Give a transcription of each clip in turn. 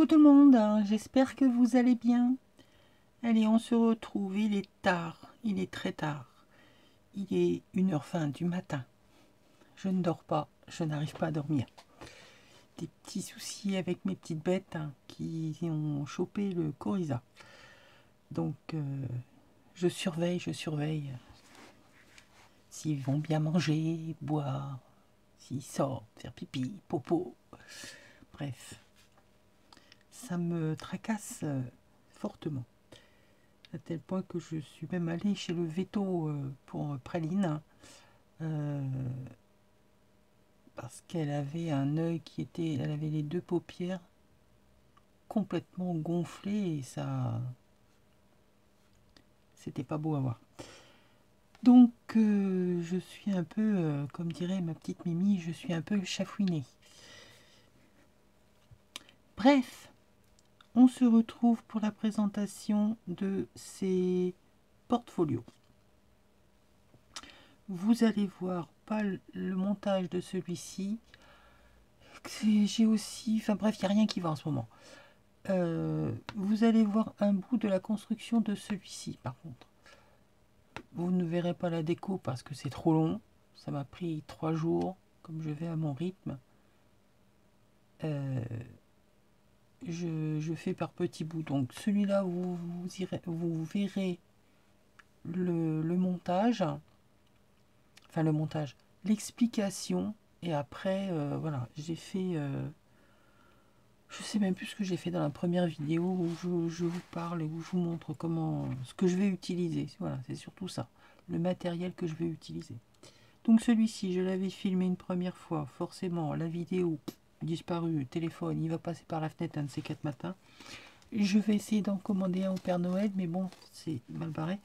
Coucou tout le monde, hein, j'espère que vous allez bien. Allez, on se retrouve, il est tard, il est très tard. Il est 1h20 du matin. Je ne dors pas, je n'arrive pas à dormir. Des petits soucis avec mes petites bêtes hein, qui ont chopé le coryza. Donc, je surveille. S'ils vont bien manger, boire, s'ils sortent, faire pipi, popo. Bref, ça me tracasse fortement. À tel point que je suis même allée chez le veto pour Praline parce qu'elle avait un œil elle avait les deux paupières complètement gonflées et ça, c'était pas beau à voir. Donc je suis un peu, comme dirait ma petite Mimi, je suis un peu chafouinée. Bref, on se retrouve pour la présentation de ces portfolios. Vous allez voir pas le montage de celui-ci. J'ai aussi... Enfin bref, il n'y a rien qui va en ce moment. Vous allez voir un bout de la construction de celui-ci, par contre. Vous ne verrez pas la déco parce que c'est trop long. Ça m'a pris 3 jours, comme je vais à mon rythme. Je fais par petits bouts. Donc celui-là, vous verrez le montage. Enfin le montage. L'explication. Et après, voilà, j'ai fait... je sais même plus ce que j'ai fait dans la première vidéo où je vous parle et où je vous montre ce que je vais utiliser. Voilà, c'est surtout ça, le matériel que je vais utiliser. Donc celui-ci, je l'avais filmé une première fois. Forcément, la vidéo disparue, le téléphone, il va passer par la fenêtre un de ces 4 matins. Je vais essayer d'en commander un au Père Noël, mais bon, c'est mal barré.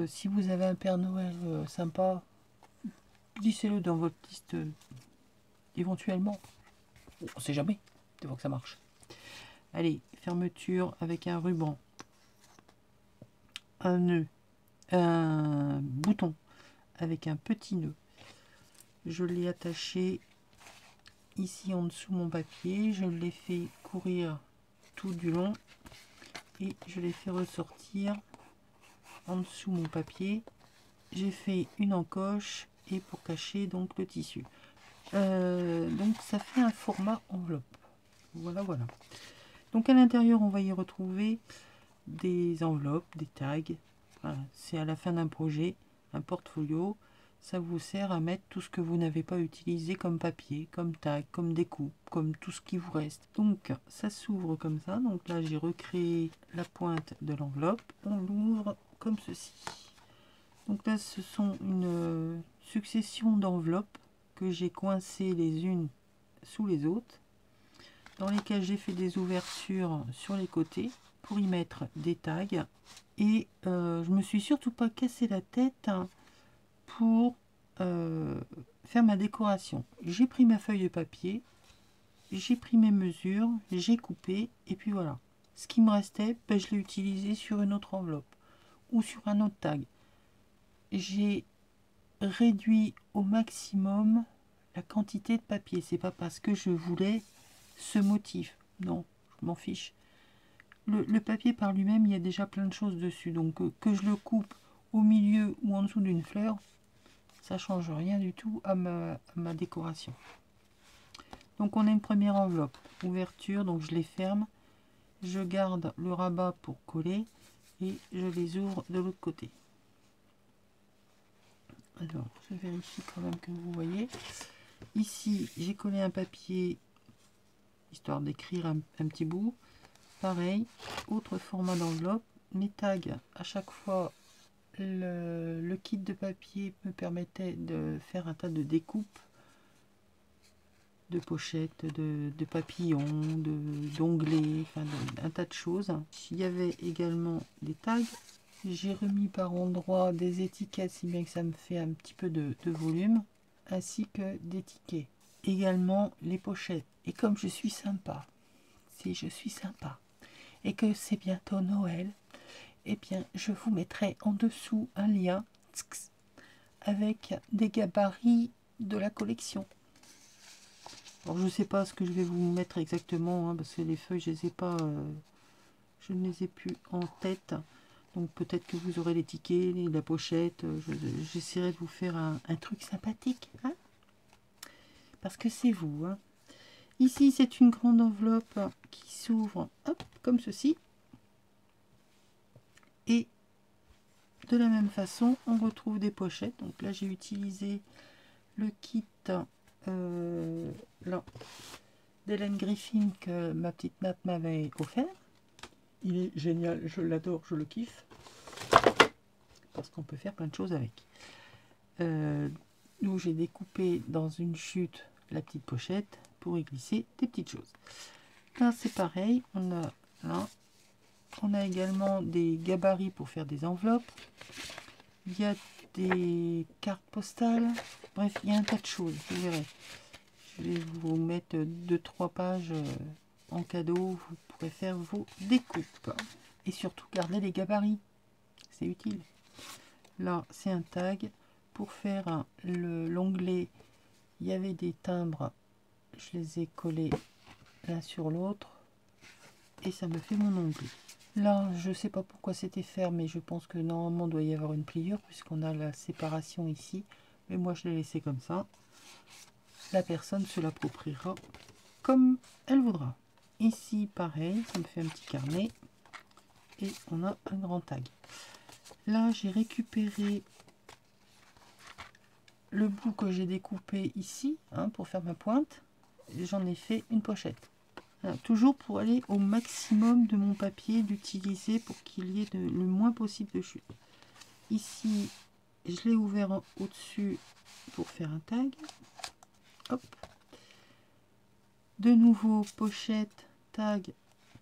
Si vous avez un Père Noël sympa, glissez-le dans votre liste éventuellement. On sait jamais, des fois que ça marche. Allez, fermeture avec un ruban, un nœud, un bouton avec un petit nœud. Je l'ai attaché ici en dessous mon papier. Je l'ai fait courir tout du long et je l'ai fait ressortir en dessous mon papier. J'ai fait une encoche et pour cacher donc le tissu. Donc ça fait un format enveloppe. Voilà. Donc à l'intérieur, on va y retrouver des enveloppes, des tags. Voilà. C'est à la fin d'un projet, un portfolio. Ça vous sert à mettre tout ce que vous n'avez pas utilisé comme papier, comme tag, comme découpe, comme tout ce qui vous reste. Donc ça s'ouvre comme ça. Donc là j'ai recréé la pointe de l'enveloppe. On l'ouvre comme ceci. Donc là ce sont une succession d'enveloppes que j'ai coincées les unes sous les autres, dans lesquelles j'ai fait des ouvertures sur les côtés pour y mettre des tags. Et je me suis surtout pas cassé la tête pour faire ma décoration. J'ai pris ma feuille de papier, j'ai pris mes mesures, j'ai coupé et puis voilà. Ce qui me restait, ben, je l'ai utilisé sur une autre enveloppe ou sur un autre tag. J'ai réduit au maximum la quantité de papier. C'est pas parce que je voulais ce motif. Non, je m'en fiche. Le papier par lui-même, il y a déjà plein de choses dessus. Donc que je le coupe au milieu ou en dessous d'une fleur, ça change rien du tout à ma décoration. Donc on a une première enveloppe, ouverture, donc je les ferme. Je garde le rabat pour coller et je les ouvre de l'autre côté. Alors, je vérifie quand même que vous voyez. Ici, j'ai collé un papier, histoire d'écrire un petit bout. Pareil, autre format d'enveloppe. Mes tags, à chaque fois, le kit de papier me permettait de faire un tas de découpes, de pochettes, de papillons, d'onglets, enfin un tas de choses. Il y avait également des tags. J'ai remis par endroits des étiquettes, si bien que ça me fait un petit peu de volume, ainsi que des tickets. Également les pochettes. Et comme je suis sympa, si je suis sympa, et que c'est bientôt Noël, eh bien je vous mettrai en dessous un lien avec des gabarits de la collection. Alors je sais pas ce que je vais vous mettre exactement, hein, parce que les feuilles je les ai pas, je ne les ai plus en tête. Donc peut-être que vous aurez les tickets, la pochette. J'essaierai de vous faire un truc sympathique, hein, parce que c'est vous. Hein. Ici c'est une grande enveloppe qui s'ouvre, hop, comme ceci. Et de la même façon, on retrouve des pochettes. Donc là j'ai utilisé le kit là, d'Hélène Griffin que ma petite Nat m'avait offert. Il est génial, je l'adore, je le kiffe. Parce qu'on peut faire plein de choses avec. Donc j'ai découpé dans une chute la petite pochette pour y glisser des petites choses. Là c'est pareil, on a également des gabarits pour faire des enveloppes. Il y a des cartes postales. Bref, il y a un tas de choses, vous verrez. Je vais vous mettre 2-3 pages en cadeau. Vous pourrez faire vos découpes. Et surtout, garder les gabarits. C'est utile. Là, c'est un tag. Pour faire l'onglet, il y avait des timbres. Je les ai collés l'un sur l'autre. Et ça me fait mon onglet. Là, je ne sais pas pourquoi c'était fermé. Je pense que normalement, il doit y avoir une pliure puisqu'on a la séparation ici. Mais moi, je l'ai laissé comme ça. La personne se l'appropriera comme elle voudra. Ici, pareil, ça me fait un petit carnet. Et on a un grand tag. Là, j'ai récupéré le bout que j'ai découpé ici, hein, pour faire ma pointe. J'en ai fait une pochette. Voilà, toujours pour aller au maximum de mon papier, d'utiliser pour qu'il y ait le moins possible de chute. Ici, je l'ai ouvert au-dessus pour faire un tag. Hop. De nouveau, pochette, tag,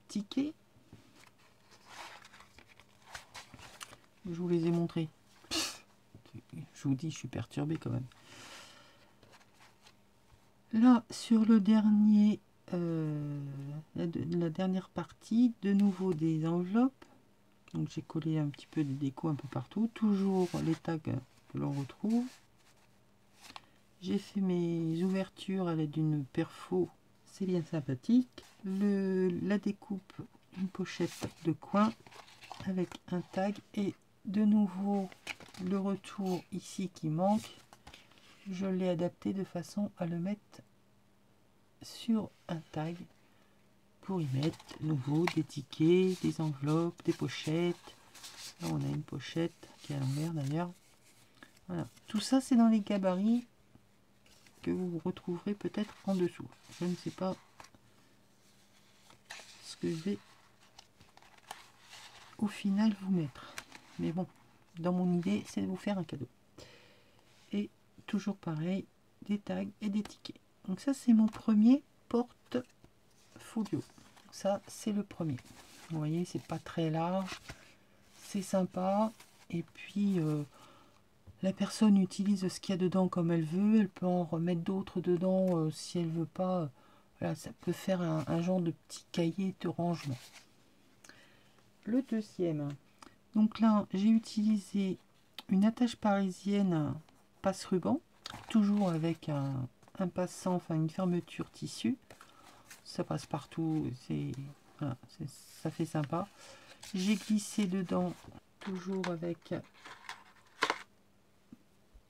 ticket. Je vous les ai montrés. Je vous dis, je suis perturbé quand même. Là, sur le dernier, la dernière partie, de nouveau des enveloppes. Donc j'ai collé un petit peu des décos un peu partout. Toujours les tags que l'on retrouve. J'ai fait mes ouvertures à l'aide d'une perfo. C'est bien sympathique. La découpe, une pochette de coin avec un tag. Et de nouveau, le retour ici qui manque. Je l'ai adapté de façon à le mettre sur un tag pour y mettre nouveau des tickets, des enveloppes, des pochettes. Là on a une pochette qui est à l'envers d'ailleurs. Voilà. Tout ça c'est dans les gabarits que vous retrouverez peut-être en dessous. Je ne sais pas ce que je vais au final vous mettre. Mais bon, dans mon idée c'est de vous faire un cadeau. Et toujours pareil, des tags et des tickets. Donc ça c'est mon premier porte-folio. Ça c'est le premier. Vous voyez, c'est pas très large, c'est sympa. Et puis la personne utilise ce qu'il y a dedans comme elle veut. Elle peut en remettre d'autres dedans si elle veut pas. Voilà, ça peut faire un genre de petit cahier de rangement. Le deuxième. Donc là, j'ai utilisé une attache parisienne passe-ruban, toujours avec un passant, enfin une fermeture tissu. Ça passe partout, voilà, ça fait sympa. J'ai glissé dedans, toujours avec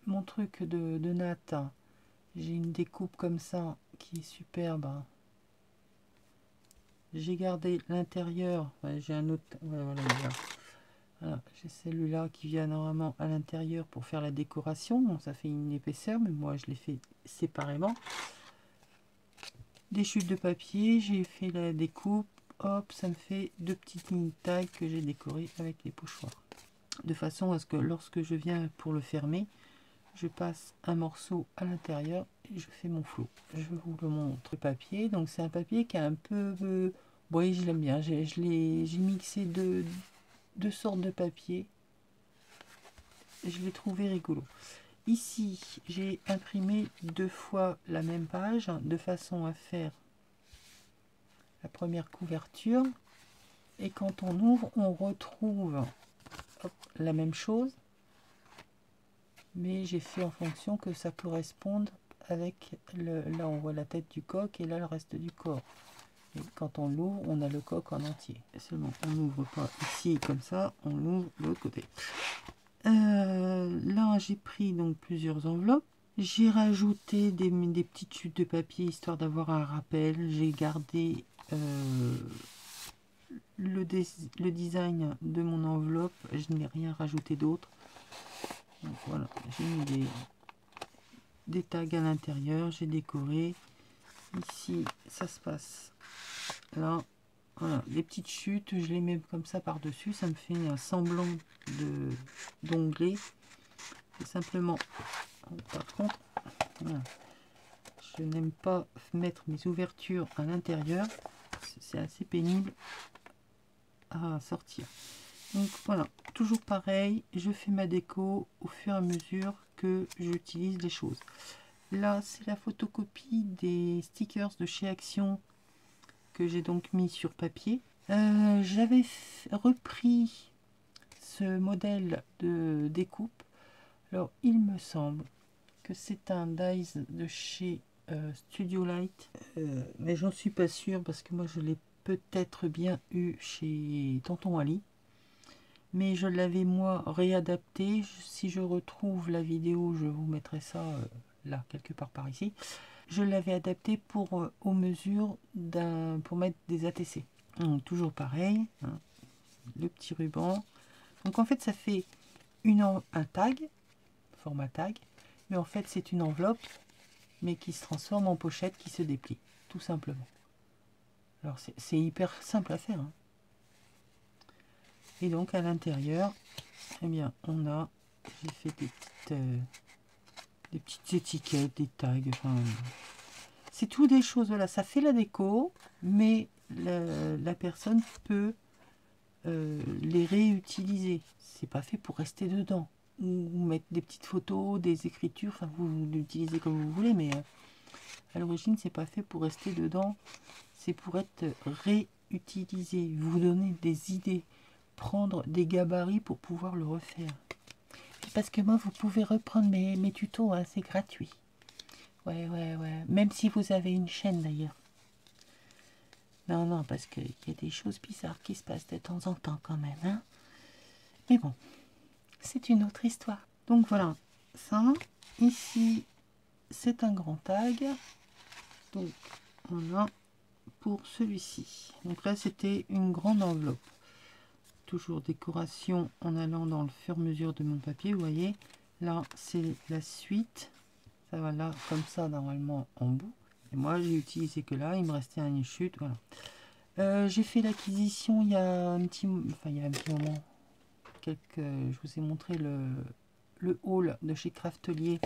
mon truc de natte. J'ai une découpe comme ça qui est superbe. J'ai gardé l'intérieur. Enfin, j'ai un autre. Voilà, j'ai celui-là qui vient normalement à l'intérieur pour faire la décoration. Bon, ça fait une épaisseur, mais moi je l'ai fait séparément. Des chutes de papier, j'ai fait la découpe. Hop, ça me fait deux petites lignes taille que j'ai décorées avec les pochoirs. De façon à ce que lorsque je viens pour le fermer, je passe un morceau à l'intérieur et je fais mon flot. Je vous le montre. Le papier, donc c'est un papier qui est un peu... oui, je l'aime bien. J'ai mixé deux sortes de papier. Je l'ai trouvé rigolo. Ici, j'ai imprimé 2 fois la même page de façon à faire la première couverture. Et quand on ouvre, on retrouve la même chose. Mais j'ai fait en fonction que ça corresponde avec là on voit la tête du coq et là le reste du corps. Et quand on l'ouvre, on a le coq en entier. Seulement, on n'ouvre pas ici comme ça, on l'ouvre de l'autre côté. Là, j'ai pris donc plusieurs enveloppes. J'ai rajouté des petites chutes de papier histoire d'avoir un rappel. J'ai gardé le design de mon enveloppe. Je n'ai rien rajouté d'autre. Donc voilà, j'ai mis des tags à l'intérieur. J'ai décoré. Ici, ça se passe là. Voilà, les petites chutes, je les mets comme ça par-dessus. Ça me fait un semblant d'onglet. C'est simplement... Par contre, voilà, je n'aime pas mettre mes ouvertures à l'intérieur. C'est assez pénible à sortir. Donc voilà, toujours pareil, je fais ma déco au fur et à mesure que j'utilise les choses. Là, c'est la photocopie des stickers de chez Action que j'ai donc mis sur papier. J'avais repris ce modèle de découpe. Alors, il me semble que c'est un dies de chez Studio Light, mais j'en suis pas sûr parce que moi je l'ai peut-être bien eu chez Tonton Ali, mais je l'avais moi réadapté. Si je retrouve la vidéo, je vous mettrai ça là quelque part par ici. Je l'avais adapté pour aux mesures pour mettre des ATC. Donc, toujours pareil, hein, le petit ruban. Donc en fait ça fait un tag, format tag, mais en fait c'est une enveloppe mais qui se transforme en pochette qui se déplie, tout simplement. Alors c'est hyper simple à faire, hein. Et donc à l'intérieur, eh bien j'ai fait des petites étiquettes, des tags, enfin, c'est tout des choses, voilà, ça fait la déco, mais la personne peut les réutiliser. C'est pas fait pour rester dedans ou mettre des petites photos, des écritures, enfin vous l'utilisez comme vous voulez, mais à l'origine c'est pas fait pour rester dedans, c'est pour être réutilisé, vous donner des idées, prendre des gabarits pour pouvoir le refaire. Parce que moi vous pouvez reprendre mes tutos, hein, c'est gratuit. Ouais, même si vous avez une chaîne d'ailleurs. Non, parce qu'il y a des choses bizarres qui se passent de temps en temps quand même, hein. Mais bon, c'est une autre histoire. Donc voilà, ça, ici, c'est un grand tag. Donc, on a pour celui-ci. Donc là, c'était une grande enveloppe. Toujours décoration en allant dans le fur et à mesure de mon papier. Vous voyez, là, c'est la suite. Ça va là, comme ça, normalement, en bout. Et moi, j'ai utilisé que là. Il me restait une chute, voilà. J'ai fait l'acquisition il y a un petit moment. Je vous ai montré le haul de chez Craftelier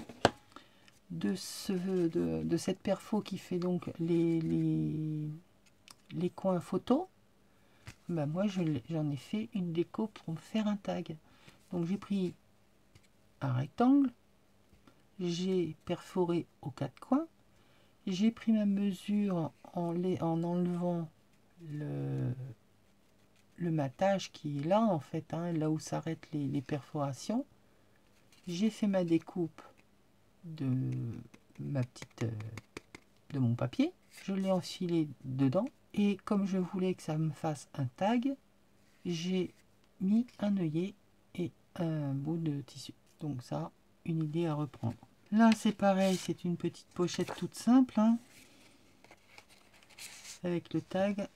de cette perfo qui fait donc les coins photos. Ben moi j'en ai fait une déco pour me faire un tag. Donc j'ai pris un rectangle, j'ai perforé aux quatre coins, j'ai pris ma mesure en enlevant le matage qui est là en fait, hein, là où s'arrêtent les perforations. J'ai fait ma découpe de de mon papier, je l'ai enfilé dedans et comme je voulais que ça me fasse un tag, j'ai mis un œillet et un bout de tissu. Donc ça, une idée à reprendre. Là c'est pareil, c'est une petite pochette toute simple, hein, avec le tag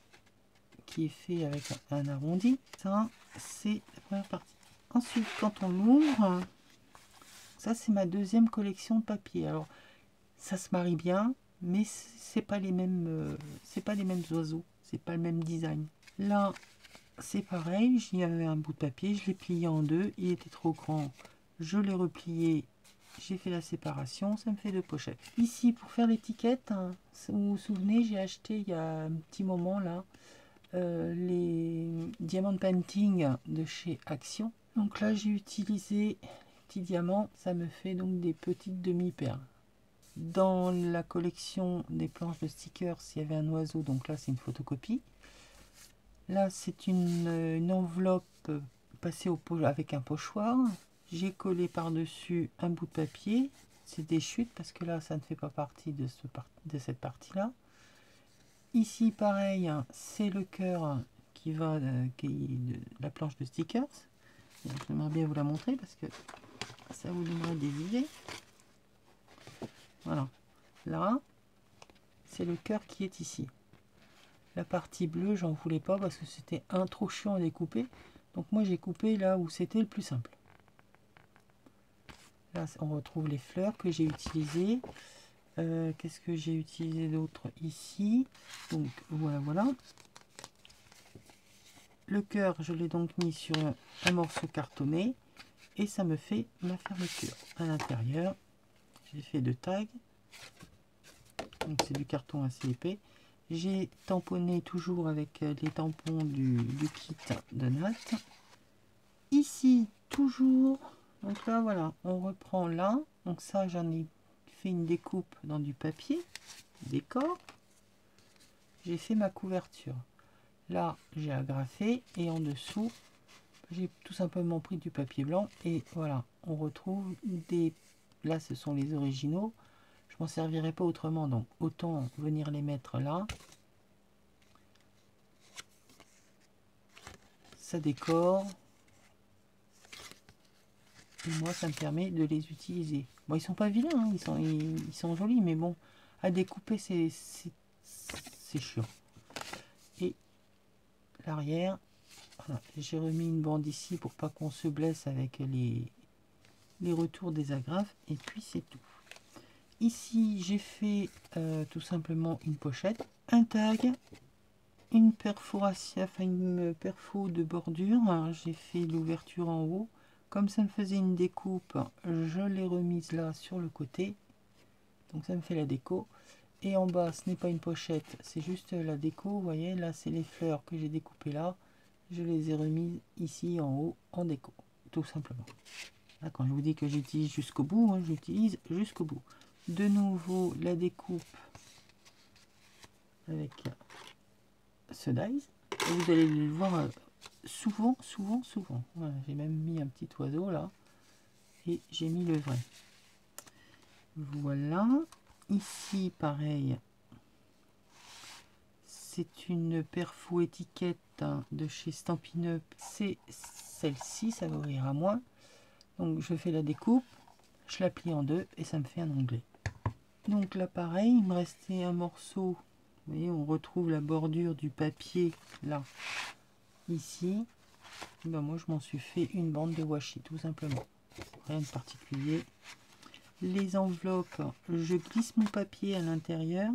qui est fait avec un arrondi. Ça c'est la première partie. Ensuite quand on l'ouvre, ça c'est ma deuxième collection de papier. Alors ça se marie bien, mais c'est pas les mêmes oiseaux, c'est pas le même design. Là c'est pareil, j'y avais un bout de papier, je l'ai plié en deux, il était trop grand, je l'ai replié, j'ai fait la séparation, ça me fait deux pochettes. Ici pour faire l'étiquette, hein, vous vous souvenez, j'ai acheté il y a un petit moment là les diamant painting de chez Action. Donc là j'ai utilisé petits diamants, ça me fait donc des petites demi-perles. Dans la collection des planches de stickers, il y avait un oiseau, donc là c'est une photocopie. Là c'est une enveloppe passée avec un pochoir. J'ai collé par-dessus un bout de papier. c'est des chutes parce que là ça ne fait pas partie de, cette partie là. Ici pareil, hein, c'est le cœur qui va qui est de la planche de stickers. J'aimerais bien vous la montrer parce que ça vous donnerait des idées. Voilà, là c'est le cœur qui est ici. La partie bleue j'en voulais pas parce que c'était un trop chiant à découper, donc moi j'ai coupé là où c'était le plus simple. Là on retrouve les fleurs que j'ai utilisées. Qu'est-ce que j'ai utilisé d'autre ici? Donc voilà. Le cœur je l'ai donc mis sur un morceau cartonné et ça me fait ma fermeture. À l'intérieur j'ai fait 2 tags, donc c'est du carton assez épais. J'ai tamponné toujours avec les tampons du kit de natte. Ici toujours, donc là voilà, on reprend là, donc ça j'en ai fait une découpe dans du papier décor. J'ai fait ma couverture. Là j'ai agrafé et en dessous j'ai tout simplement pris du papier blanc et voilà, on retrouve des, là ce sont les originaux. Je m'en servirai pas autrement, donc autant venir les mettre là. Ça décore. Et moi, ça me permet de les utiliser. Bon, ils sont pas vilains, hein, ils sont jolis, mais bon, à découper, c'est chiant. Et l'arrière, voilà, j'ai remis une bande ici pour pas qu'on se blesse avec les retours des agrafes. Et puis, c'est tout. Ici, j'ai fait tout simplement une pochette, un tag, une perforation, enfin une perfo de bordure. J'ai fait l'ouverture en haut. Comme ça me faisait une découpe, je l'ai remise là sur le côté. Donc ça me fait la déco. Et en bas, ce n'est pas une pochette, c'est juste la déco. Vous voyez, là, c'est les fleurs que j'ai découpées là. Je les ai remises ici en haut en déco, tout simplement. Là, quand je vous dis que j'utilise jusqu'au bout, hein, j'utilise jusqu'au bout. De nouveau, la découpe avec ce dies. Et vous allez le voir souvent. Voilà, j'ai même mis un petit oiseau là. Et j'ai mis le vrai. Voilà. Ici, pareil. C'est une perfo étiquette de chez Stampin' Up. C'est celle-ci, ça va ouvrir à moi. Donc je fais la découpe, je la plie en deux et ça me fait un onglet. Donc là pareil, il me restait un morceau. Vous voyez, on retrouve la bordure du papier là, ici. Ben moi je m'en suis fait une bande de washi tout simplement. Rien de particulier. Les enveloppes, je glisse mon papier à l'intérieur.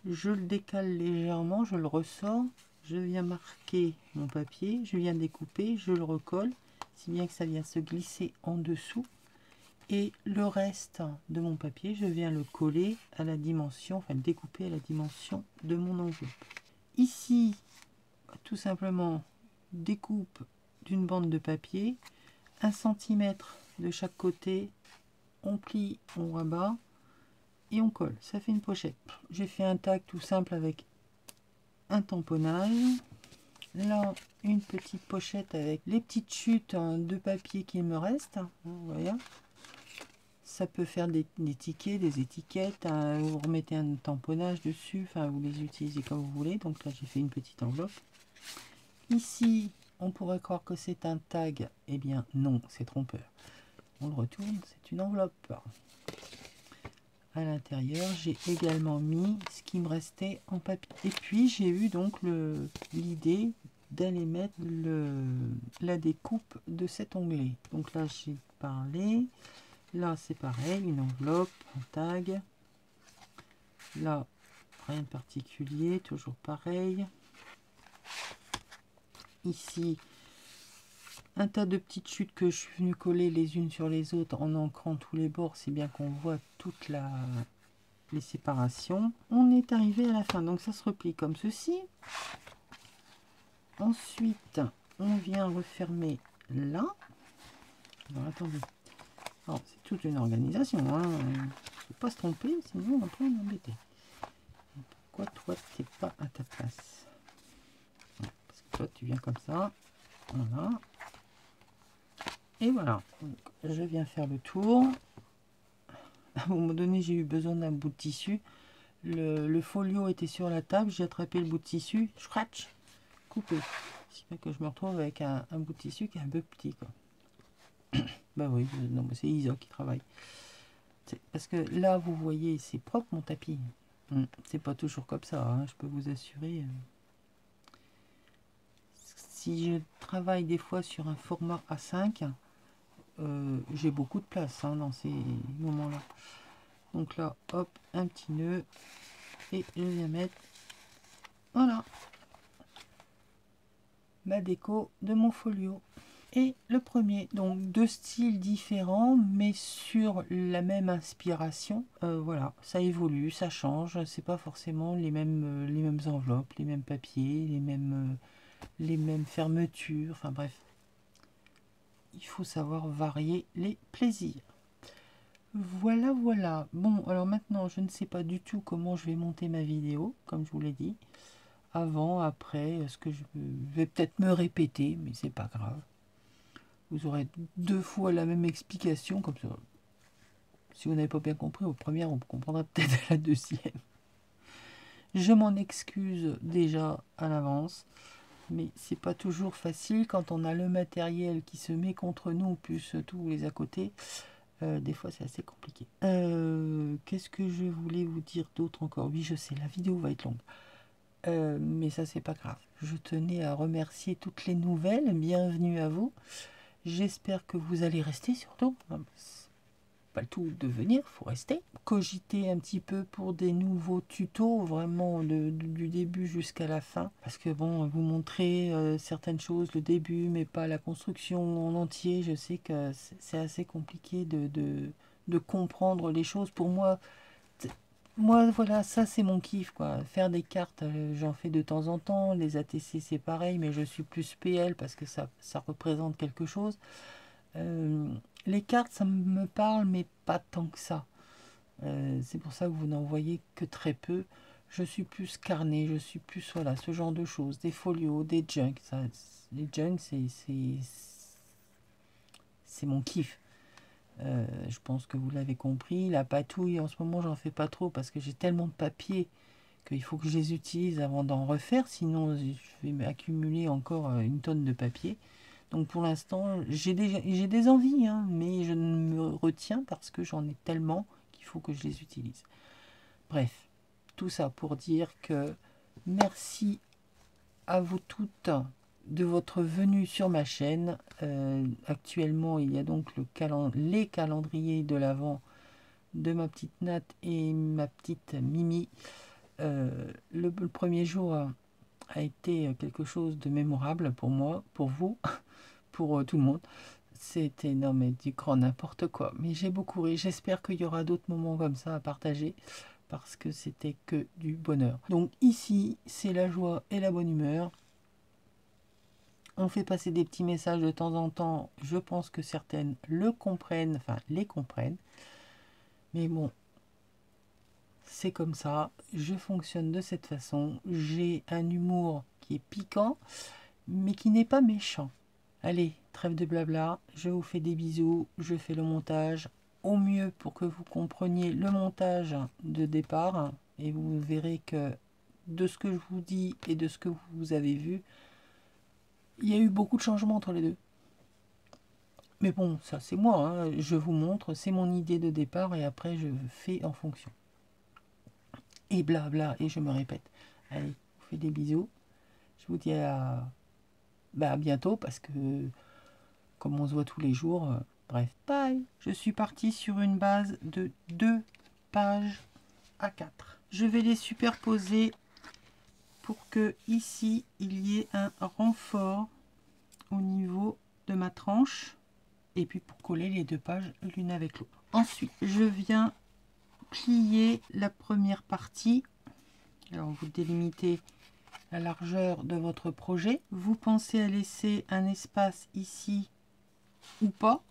Je le décale légèrement, je le ressors, je viens marquer mon papier, je viens découper, je le recolle, si bien que ça vient se glisser en dessous. Et le reste de mon papier, je viens le coller à la dimension, enfin le découper à la dimension de mon enveloppe. Ici, tout simplement, découpe d'une bande de papier, 1 cm de chaque côté, on plie, on rabat. Et on colle, ça fait une pochette. J'ai fait un tag tout simple avec un tamponnage. Là, une petite pochette avec les petites chutes de papier qui me restent. Vous voyez, ça peut faire des tickets, des étiquettes. Vous remettez un tamponnage dessus. Enfin, vous les utilisez comme vous voulez. Donc là, j'ai fait une petite enveloppe. Ici, on pourrait croire que c'est un tag. Eh bien, non, c'est trompeur. On le retourne, c'est une enveloppe. À l'intérieur, j'ai également mis ce qui me restait en papier. Et puis j'ai eu donc l'idée d'aller mettre la découpe de cet onglet. Donc là j'ai parlé. Là c'est pareil, une enveloppe, un tag. Là rien de particulier, toujours pareil. Ici un tas de petites chutes que je suis venu coller les unes sur les autres en ancrant tous les bords, c'est bien qu'on voit toute les séparations. On est arrivé à la fin, donc ça se replie comme ceci. Ensuite on vient refermer là. Alors attendez, c'est toute une organisation, hein. Faut pas se tromper, sinon après on est embêté. Pourquoi toi t'es pas à ta place? Parce que toi tu viens comme ça, voilà. Et voilà, donc, je viens faire le tour. À un moment donné, j'ai eu besoin d'un bout de tissu. Le folio était sur la table, j'ai attrapé le bout de tissu, scratch, coupé. C'est fait que je me retrouve avec un bout de tissu qui est un peu petit, quoi. Bah oui, non, c'est Isa qui travaille. Parce que là, vous voyez, c'est propre mon tapis. C'est pas toujours comme ça, hein, je peux vous assurer. Si je travaille des fois sur un format A5, j'ai beaucoup de place hein, dans ces moments-là. Donc là, hop, un petit nœud. Et je viens mettre, voilà, ma déco de mon folio. Et le premier, donc deux styles différents, mais sur la même inspiration. Voilà, ça évolue, ça change. C'est pas forcément les mêmes enveloppes, les mêmes papiers, les mêmes fermetures. Enfin bref, il faut savoir varier les plaisirs. Voilà, voilà. Bon, alors maintenant, je ne sais pas du tout comment je vais monter ma vidéo, comme je vous l'ai dit. Avant, après, est-ce que je vais peut-être me répéter, mais c'est pas grave. Vous aurez deux fois la même explication, comme ça. Si vous n'avez pas bien compris aux premières, on comprendra peut-être à la deuxième. Je m'en excuse déjà à l'avance, mais c'est pas toujours facile quand on a le matériel qui se met contre nous, plus tous les à côté. Des fois, c'est assez compliqué. Qu'est-ce que je voulais vous dire d'autre encore? Oui, je sais, la vidéo va être longue. Mais ça, c'est pas grave. Je tenais à remercier toutes les nouvelles. Bienvenue à vous. J'espère que vous allez rester surtout. Pas le tout de venir, faut rester. Cogiter un petit peu pour des nouveaux tutos, vraiment du début jusqu'à la fin. Parce que bon, vous montrer certaines choses, le début, mais pas la construction en entier. Je sais que c'est assez compliqué de comprendre les choses. Pour moi, voilà, ça c'est mon kiff, quoi. Faire des cartes, j'en fais de temps en temps. Les ATC c'est pareil, mais je suis plus PL parce que ça représente quelque chose. Les cartes, ça me parle, mais pas tant que ça. C'est pour ça que vous n'en voyez que très peu. Je suis plus carnet, je suis plus, voilà, ce genre de choses. Des folios, des junks. Les junks, c'est mon kiff. Je pense que vous l'avez compris. La patouille, en ce moment, j'en fais pas trop parce que j'ai tellement de papier qu'il faut que je les utilise avant d'en refaire. Sinon, je vais m'accumuler encore une tonne de papier. Donc pour l'instant, j'ai des envies, hein, mais je ne me retiens parce que j'en ai tellement qu'il faut que je les utilise. Bref, tout ça pour dire que merci à vous toutes de votre venue sur ma chaîne. Actuellement, il y a donc les calendriers de l'Avent de ma petite Nat et ma petite Mimi. Le premier jour a été quelque chose de mémorable pour moi, pour vous, pour tout le monde. C'était non mais du grand n'importe quoi. Mais j'ai beaucoup ri. J'espère qu'il y aura d'autres moments comme ça à partager parce que c'était que du bonheur. Donc ici, c'est la joie et la bonne humeur. On fait passer des petits messages de temps en temps. Je pense que certaines le comprennent, enfin les comprennent. Mais bon, c'est comme ça. Je fonctionne de cette façon. J'ai un humour qui est piquant, mais qui n'est pas méchant. Allez, trêve de blabla, je vous fais des bisous, je fais le montage au mieux pour que vous compreniez le montage de départ et vous verrez que de ce que je vous dis et de ce que vous avez vu, il y a eu beaucoup de changements entre les deux. Mais bon, ça c'est moi, hein. Je vous montre, c'est mon idée de départ et après je fais en fonction. Et blabla, et je me répète. Allez, je vous fais des bisous. Je vous dis à bientôt parce que comme on se voit tous les jours, bref, bye. Je suis partie sur une base de 2 pages A4. Je vais les superposer pour que ici il y ait un renfort au niveau de ma tranche et puis pour coller les 2 pages l'une avec l'autre. Ensuite, je viens plier la première partie. Alors vous délimitez la largeur de votre projet. Vous pensez à laisser un espace ici ou pas.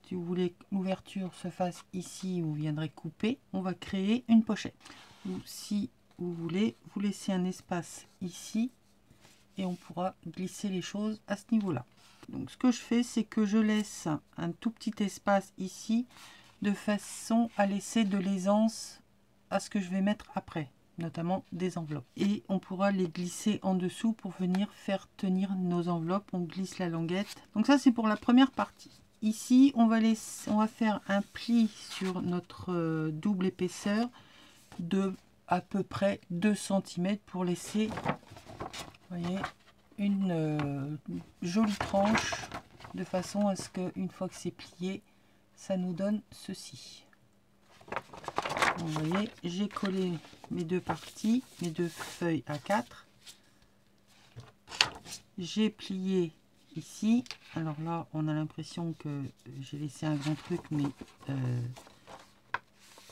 Si vous voulez que l'ouverture se fasse ici, vous viendrez couper. On va créer une pochette. Ou si vous voulez, vous laissez un espace ici et on pourra glisser les choses à ce niveau-là. Donc ce que je fais, c'est que je laisse un tout petit espace ici de façon à laisser de l'aisance à ce que je vais mettre après, notamment des enveloppes. Et on pourra les glisser en dessous pour venir faire tenir nos enveloppes. On glisse la languette. Donc ça, c'est pour la première partie. Ici, on va faire un pli sur notre double épaisseur de à peu près 2 cm pour laisser, vous voyez, une jolie tranche, de façon à ce qu'une fois que c'est plié, ça nous donne ceci. Vous voyez, j'ai collé mes deux parties, mes deux feuilles A4. J'ai plié ici. Alors là, on a l'impression que j'ai laissé un grand truc, mais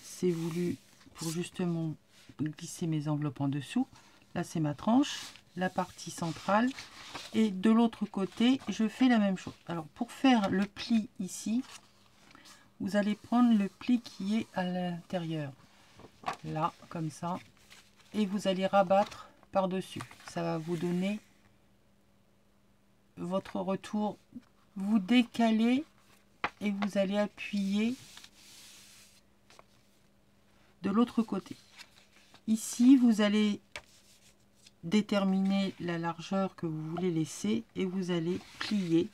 c'est voulu pour justement glisser mes enveloppes en dessous. Là, c'est ma tranche, la partie centrale. Et de l'autre côté, je fais la même chose. Alors, pour faire le pli ici, vous allez prendre le pli qui est à l'intérieur. Là, comme ça. Et vous allez rabattre par-dessus. Ça va vous donner votre retour. Vous décalez et vous allez appuyer de l'autre côté. Ici, vous allez déterminer la largeur que vous voulez laisser et vous allez plier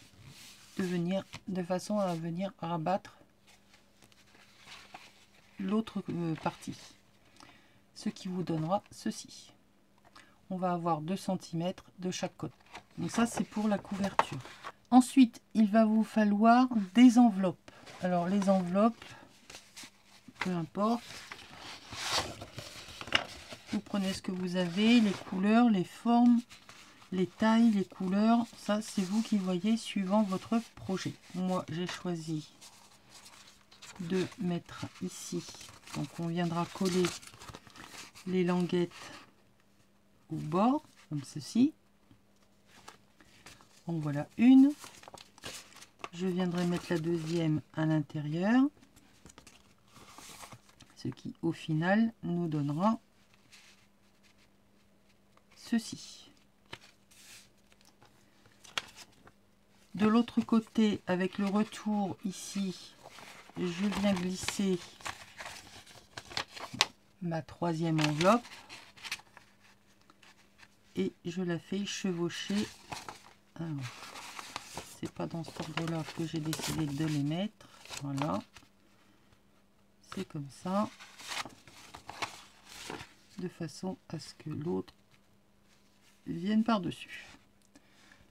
de façon à venir rabattre l'autre partie, ce qui vous donnera ceci. On va avoir 2 cm de chaque côté. Donc ça, c'est pour la couverture. Ensuite, il va vous falloir des enveloppes. Alors les enveloppes, peu importe, vous prenez ce que vous avez, les couleurs, les formes, les tailles, les couleurs, ça c'est vous qui voyez suivant votre projet. Moi j'ai choisi de mettre ici, donc on viendra coller les languettes au bord, comme ceci. En voilà une. Je viendrai mettre la deuxième à l'intérieur, ce qui au final nous donnera ceci. De l'autre côté, avec le retour ici, je viens glisser ma troisième enveloppe et je la fais chevaucher. C'est pas dans cet ordre là que j'ai décidé de les mettre. Voilà, c'est comme ça, de façon à ce que l'autre vienne par dessus.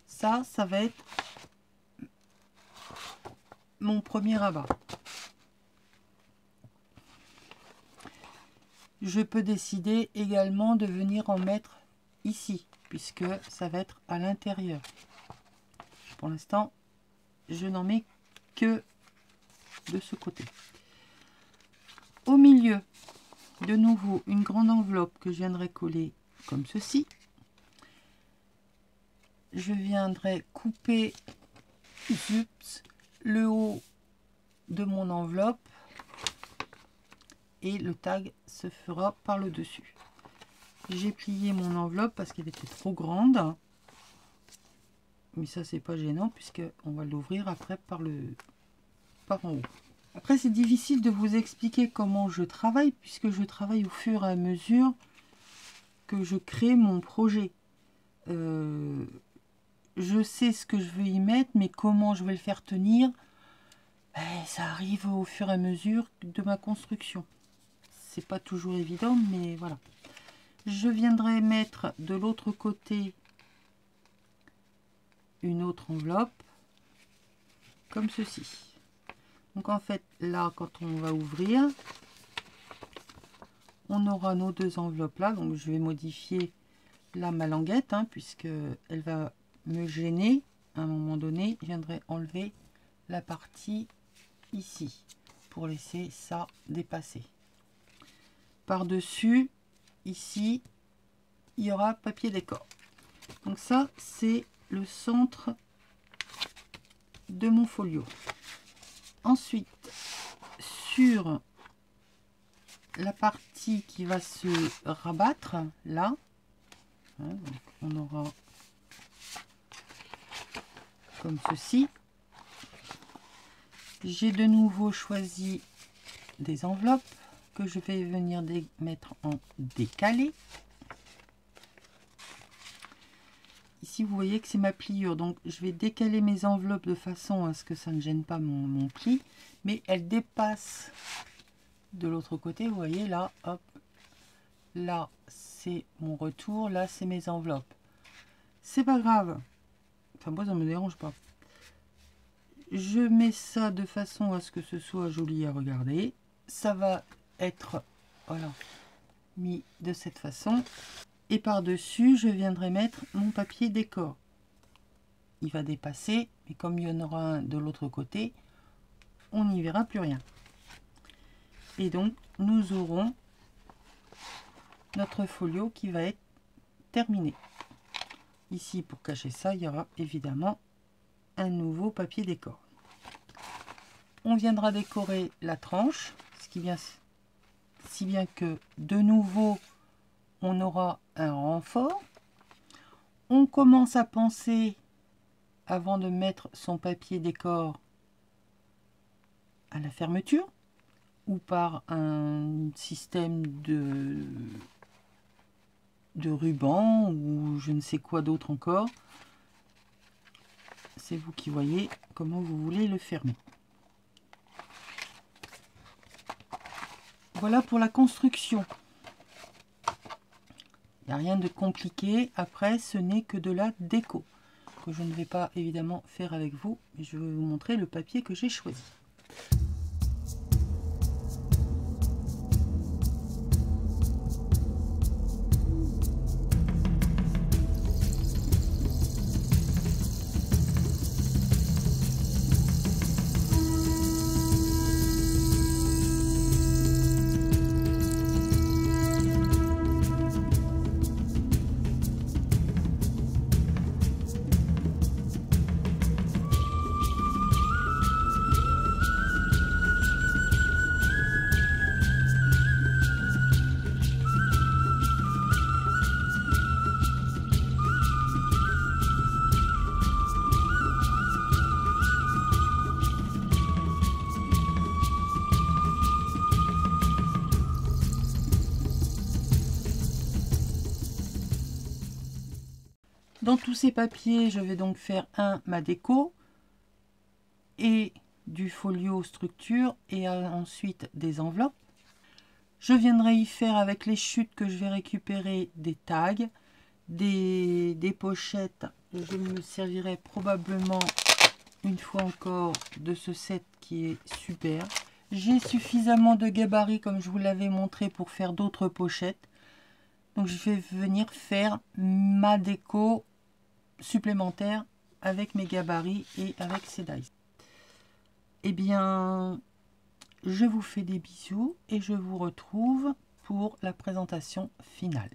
Ça va être mon premier rabat. Je peux décider également de venir en mettre ici, puisque ça va être à l'intérieur. Pour l'instant, je n'en mets que de ce côté. Au milieu, de nouveau, une grande enveloppe que je viendrai coller comme ceci. Je viendrai couper le haut de mon enveloppe et le tag se fera par le dessus. J'ai plié mon enveloppe parce qu'elle était trop grande, mais ça c'est pas gênant puisque on va l'ouvrir après par en haut. Après, c'est difficile de vous expliquer comment je travaille puisque je travaille au fur et à mesure que je crée mon projet. Je sais ce que je veux y mettre, mais comment je vais le faire tenir, ça arrive au fur et à mesure de ma construction. C'est pas toujours évident, mais voilà. Je viendrai mettre de l'autre côté une autre enveloppe, comme ceci. Donc en fait, là, quand on va ouvrir, on aura nos deux enveloppes là. Donc je vais modifier là ma languette, puisque elle va me gêner. À un moment donné, je viendrai enlever la partie ici pour laisser ça dépasser. Par-dessus, ici, il y aura papier décor. Donc ça, c'est le centre de mon folio. Ensuite, sur la partie qui va se rabattre, là, donc on aura comme ceci. J'ai de nouveau choisi des enveloppes que je vais venir mettre en décalé. Ici, vous voyez que c'est ma pliure, donc je vais décaler mes enveloppes de façon à ce que ça ne gêne pas mon pli, mais elles dépassent de l'autre côté. Vous voyez là, hop, là c'est mon retour, là c'est mes enveloppes. C'est pas grave, enfin moi ça me dérange pas. Je mets ça de façon à ce que ce soit joli à regarder. Ça va être, voilà, mis de cette façon. Et par-dessus, je viendrai mettre mon papier décor. Il va dépasser, mais comme il y en aura un de l'autre côté, on n'y verra plus rien. Et donc, nous aurons notre folio qui va être terminé. Ici, pour cacher ça, il y aura évidemment un nouveau papier décor. On viendra décorer la tranche, si bien que de nouveau, on aura un renfort. On commence à penser, avant de mettre son papier décor, à la fermeture, ou par un système de ruban, ou je ne sais quoi d'autre encore. C'est vous qui voyez comment vous voulez le fermer. Voilà pour la construction. Il n'y a rien de compliqué. Après, ce n'est que de la déco, que je ne vais pas évidemment faire avec vous, mais je vais vous montrer le papier que j'ai choisi. Dans tous ces papiers, je vais donc faire ma déco et du folio structure et ensuite des enveloppes. Je viendrai y faire avec les chutes que je vais récupérer des tags, des pochettes. Je me servirai probablement une fois encore de ce set qui est super. J'ai suffisamment de gabarit comme je vous l'avais montré pour faire d'autres pochettes. Donc je vais venir faire ma déco supplémentaire avec mes gabarits et avec ces dies. Eh bien, je vous fais des bisous et je vous retrouve pour la présentation finale.